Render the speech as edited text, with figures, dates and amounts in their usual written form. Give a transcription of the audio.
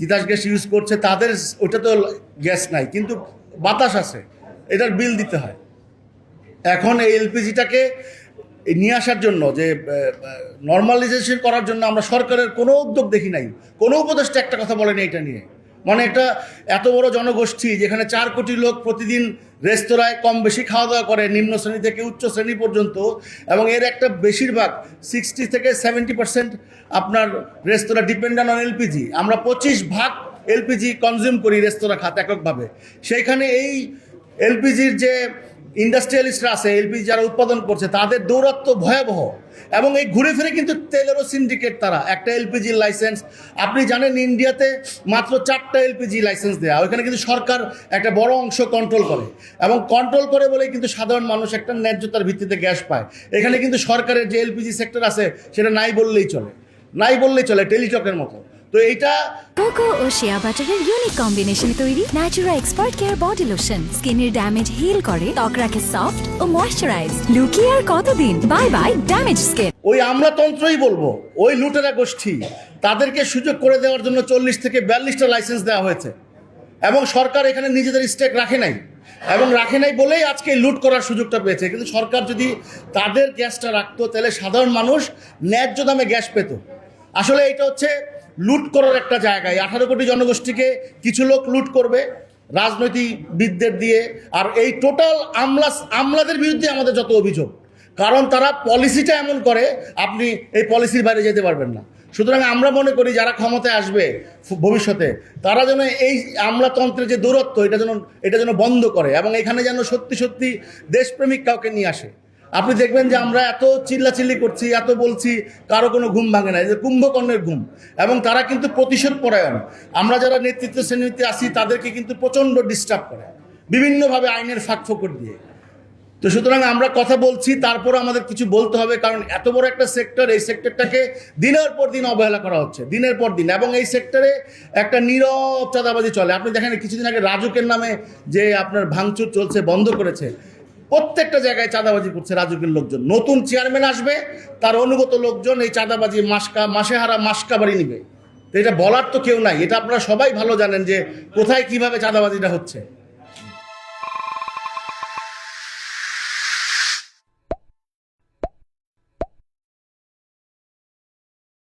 Titas gas use করছে তাদের ওটা তো গ্যাস নাই, কিন্তু বাতাস আছে, এটার বিল দিতে হয়। এখন এই এলপিজিটাকে নিয়ে আসার জন্য যে নর্মালাইজেশন করার জন্য আমরা সরকারের কোনো উদ্যোগ দেখি নাই, কোনো উপদেষ্টা একটা কথা বলেনি এটা নিয়ে। মানে এটা এত বড় জনগোষ্ঠী যেখানে 4 কোটি লোক প্রতিদিন রেস্তোরাঁয় কম বেশি খাওয়া দাওয়া করে, নিম্ন শ্রেণী থেকে উচ্চ শ্রেণী পর্যন্ত, এবং এর একটা বেশিরভাগ 60 থেকে 70% আপনার রেস্তোরাঁ ডিপেন্ডেন্ট অন এলপিজি। আমরা 25% এলপিজি কনজিউম করি রেস্তোরাঁ খাত এককভাবে। সেইখানে এই এলপিজির যে ইন্ডাস্ট্রিয়ালিস্টরা আছে, এলপিজি যারা উৎপাদন করছে, তাদের দৌরাত্ম্য ভয়াবহ। এবং এই ঘুরে ফিরে কিন্তু তেলেরও সিন্ডিকেট তারা। একটা এলপিজির লাইসেন্স, আপনি জানেন ইন্ডিয়াতে মাত্র 4টা এলপিজি লাইসেন্স দেওয়া, ওইখানে কিন্তু সরকার একটা বড় অংশ কন্ট্রোল করে, এবং কন্ট্রোল করে বলেই কিন্তু সাধারণ মানুষ একটা ন্যায্যতার ভিত্তিতে গ্যাস পায়। এখানে কিন্তু সরকারের যে এলপিজি সেক্টর আছে সেটা নাই বললেই চলে, টেলিটকের মতো। তো এইটা কোকো ও শিয়া বাটারের ইউনিক কম্বিনেশনে তৈরি Natura expert care body lotion স্কিনের ড্যামেজ হিল করে, ত্বক রাখে সফট ও ময়শ্চারাইজ। লুকিয়ে আর কতদিন, বাই বাই ড্যামেজ স্কিন। ওই আমলাতন্ত্রই বলবো, ওই লুটেরা গোষ্ঠী, তাদেরকে সুযোগ করে দেওয়ার জন্য 40 থেকে 42টা লাইসেন্স দেওয়া হয়েছে, এবং সরকার এখানে নিজেদের স্টেক রাখে নাই বলেই আজকে লুট করার সুযোগটা পেয়েছে। কিন্তু সরকার যদি তাদের গ্যাসটা রাখতো, তাহলে সাধারণ মানুষ ন্যায্য দামে গ্যাস পেত। আসলে এটা হচ্ছে লুট করার একটা জায়গায় 18 কোটি জনগোষ্ঠীকে কিছু লোক লুট করবে রাজনৈতিকবিদদের দিয়ে। আর এই টোটাল আমলাদের বিরুদ্ধে আমাদের যত অভিযোগ, কারণ তারা পলিসিটা এমন করে আপনি এই পলিসির বাইরে যেতে পারবেন না। সুতরাং আমরা মনে করি যারা ক্ষমতায় আসবে ভবিষ্যতে, তারা যেন এই আমলাতন্ত্রের যে দূরত্ব এটা যেন বন্ধ করে, এবং এখানে যেন সত্যি সত্যি দেশপ্রেমিক কাউকে নিয়ে আসে। আপনি দেখবেন যে আমরা এত চিল্লাচিল্লি করছি, এত বলছি, কারো কোনো ঘুম ভাঙে না, যে কুম্ভকর্ণের ঘুম। এবং তারা কিন্তু প্রতিশোধ পরায়ণ। আমরা যারা নেতৃত্ব শ্রেণীতে আসি তাদেরকে কিন্তু প্রচণ্ড ডিস্টার্ব করে বিভিন্নভাবে আইনের ফাঁকফোকর দিয়ে। তো সুতরাং আমরা কথা বলছি, তারপর আমাদের কিছু বলতে হবে, কারণ এত বড় একটা সেক্টর, এই সেক্টরটাকে দিনের পর দিন অবহেলা করা হচ্ছে, দিনের পর দিন। এবং এই সেক্টরে একটা নীরব চাঁদাবাজি চলে। আপনি দেখেন কিছুদিন আগে রাজুকের নামে যে আপনার ভাঙচুর চলছে, বন্ধ করেছে, প্রত্যেকটা জায়গায় চাঁদাবাজি করছে রাজুকের লোকজন। নতুন চেয়ারম্যান আসবে, তার অনুগত লোকজন এই চাঁদাবাজি মাসেহারা মাসকা বাড়ি নিবে। তো এটা বলার তো কেউ নাই, এটা আপনারা সবাই ভালো জানেন যে কোথায় কিভাবে চাঁদাবাজিটা হচ্ছে।